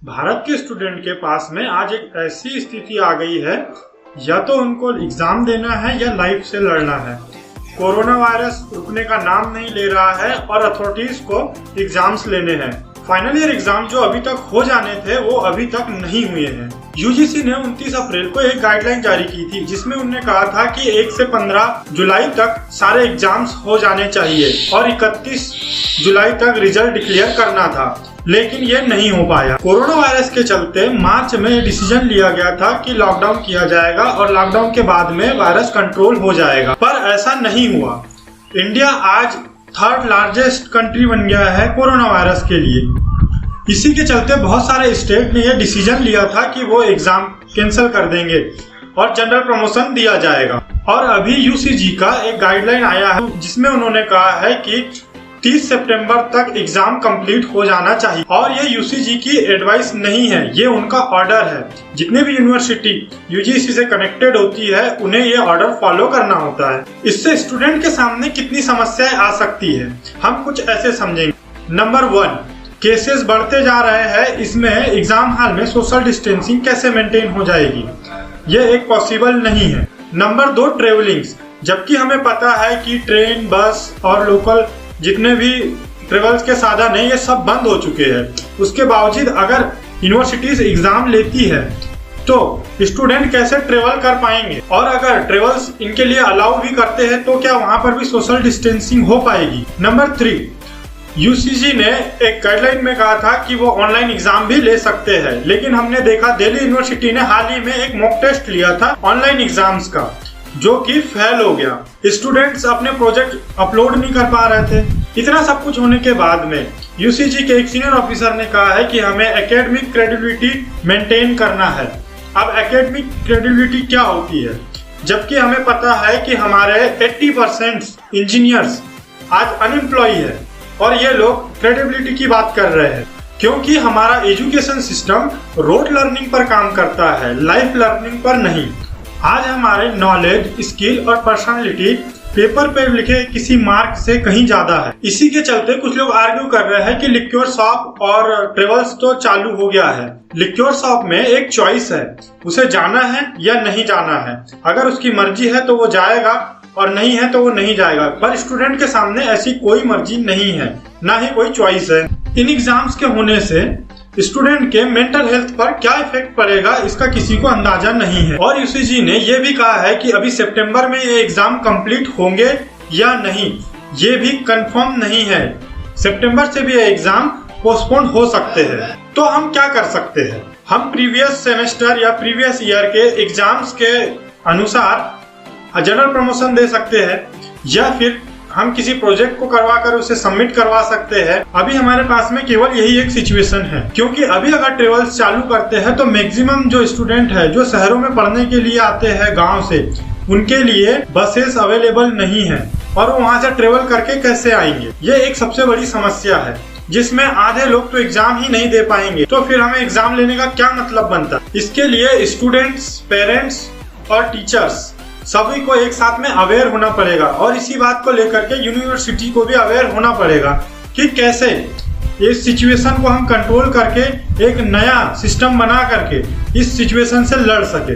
भारत के स्टूडेंट के पास में आज एक ऐसी स्थिति आ गई है, या तो उनको एग्जाम देना है या लाइफ से लड़ना है। कोरोना वायरस रुकने का नाम नहीं ले रहा है और अथॉरिटीज को एग्जाम्स लेने हैं। फाइनल ईयर एग्जाम जो अभी तक हो जाने थे वो अभी तक नहीं हुए हैं। यूजीसी ने 29 अप्रैल को एक गाइडलाइन जारी की थी जिसमें उन्होंने कहा था कि 1 से 15 जुलाई तक सारे एग्जाम्स हो जाने चाहिए और 31 जुलाई तक रिजल्ट डिक्लेयर करना था, लेकिन ये नहीं हो पाया। कोरोना वायरस के चलते मार्च में डिसीजन लिया गया था कि लॉकडाउन किया जाएगा और लॉकडाउन के बाद में वायरस कंट्रोल हो जाएगा, पर ऐसा नहीं हुआ। इंडिया आज 3rd लार्जेस्ट कंट्री बन गया है कोरोना वायरस के लिए। इसी के चलते बहुत सारे स्टेट ने यह डिसीजन लिया था कि वो एग्जाम कैंसिल कर देंगे और जनरल प्रमोशन दिया जाएगा। और अभी यूजीसी का एक गाइडलाइन आया है जिसमें उन्होंने कहा है कि 30 सितंबर तक एग्जाम कंप्लीट हो जाना चाहिए। और ये यूजीसी की एडवाइस नहीं है, ये उनका ऑर्डर है। जितने भी यूनिवर्सिटी यूजीसी से कनेक्टेड होती है उन्हें ये ऑर्डर फॉलो करना होता है। इससे स्टूडेंट के सामने कितनी समस्याएं आ सकती है, हम कुछ ऐसे समझेंगे। नंबर 1, केसेस बढ़ते जा रहे हैं, इसमें एग्जाम हॉल में सोशल डिस्टेंसिंग कैसे मेंटेन हो जाएगी, ये एक पॉसिबल नहीं है। नंबर 2, ट्रेवलिंग्स, जबकि हमें पता है कि ट्रेन, बस और लोकल जितने भी ट्रेवल्स के साधन है ये सब बंद हो चुके हैं। उसके बावजूद अगर यूनिवर्सिटीज एग्जाम लेती है तो स्टूडेंट कैसे ट्रेवल कर पाएंगे, और अगर ट्रेवल्स इनके लिए अलाउ भी करते हैं तो क्या वहां पर भी सोशल डिस्टेंसिंग हो पाएगी। नंबर 3, यूजीसी ने एक गाइडलाइन में कहा था कि वो ऑनलाइन एग्जाम भी ले सकते हैं, लेकिन हमने देखा दिल्ली यूनिवर्सिटी ने हाल ही में एक मॉक टेस्ट लिया था ऑनलाइन एग्जाम्स का, जो कि फेल हो गया। स्टूडेंट्स अपने प्रोजेक्ट अपलोड नहीं कर पा रहे थे। इतना सब कुछ होने के बाद में यूजीसी के एक सीनियर ऑफिसर ने कहा है कि हमें एकेडमिक क्रेडिबिलिटी मेंटेन करना है। अब एकेडमिक क्रेडिबिलिटी क्या होती है, जबकि हमें पता है कि हमारे 80% इंजीनियर्स आज अनएम्प्लॉय है और ये लोग क्रेडिबिलिटी की बात कर रहे हैं, क्योंकि हमारा एजुकेशन सिस्टम रोड लर्निंग पर काम करता है, लाइफ लर्निंग पर नहीं। आज हमारे नॉलेज, स्किल और पर्सनालिटी पेपर पे लिखे किसी मार्क से कहीं ज्यादा है। इसी के चलते कुछ लोग आर्ग्यू कर रहे हैं कि लिक्योर शॉप और ट्रेवल्स तो चालू हो गया है। लिक्योर शॉप में एक चॉइस है, उसे जाना है या नहीं जाना है। अगर उसकी मर्जी है तो वो जाएगा और नहीं है तो वो नहीं जाएगा, पर स्टूडेंट के सामने ऐसी कोई मर्जी नहीं है, ना ही कोई चॉइस है। इन एग्जाम्स के होने से स्टूडेंट के मेंटल हेल्थ पर क्या इफेक्ट पड़ेगा इसका किसी को अंदाजा नहीं है। और यूजीसी ने यह भी कहा है कि अभी सितंबर में ये एग्जाम कंप्लीट होंगे या नहीं, ये भी कंफर्म नहीं है। सितंबर से भी ये एग्जाम पोस्टपोन हो सकते हैं। तो हम क्या कर सकते हैं, हम प्रीवियस सेमेस्टर या प्रीवियस ईयर के एग्जाम्स के अनुसार जनरल प्रमोशन दे सकते हैं, या फिर हम किसी प्रोजेक्ट को करवा कर उसे सबमिट करवा सकते हैं। अभी हमारे पास में केवल यही एक सिचुएशन है, क्योंकि अभी अगर ट्रेवल्स चालू करते हैं तो मैक्सिमम जो स्टूडेंट है जो शहरों में पढ़ने के लिए आते हैं गांव से, उनके लिए बसेस अवेलेबल नहीं है और वो वहां से ट्रेवल करके कैसे आएंगे। ये एक सबसे बड़ी समस्या है, जिसमें आधे लोग तो एग्जाम ही नहीं दे पाएंगे। तो फिर हमें एग्जाम लेने का क्या मतलब बनता। इसके लिए स्टूडेंट्स, पेरेंट्स और टीचर्स सभी को एक साथ में अवेयर होना पड़ेगा, और इसी बात को लेकर के यूनिवर्सिटी को भी अवेयर होना पड़ेगा कि कैसे इस सिचुएशन को हम कंट्रोल करके एक नया सिस्टम बना करके इस सिचुएशन से लड़ सके।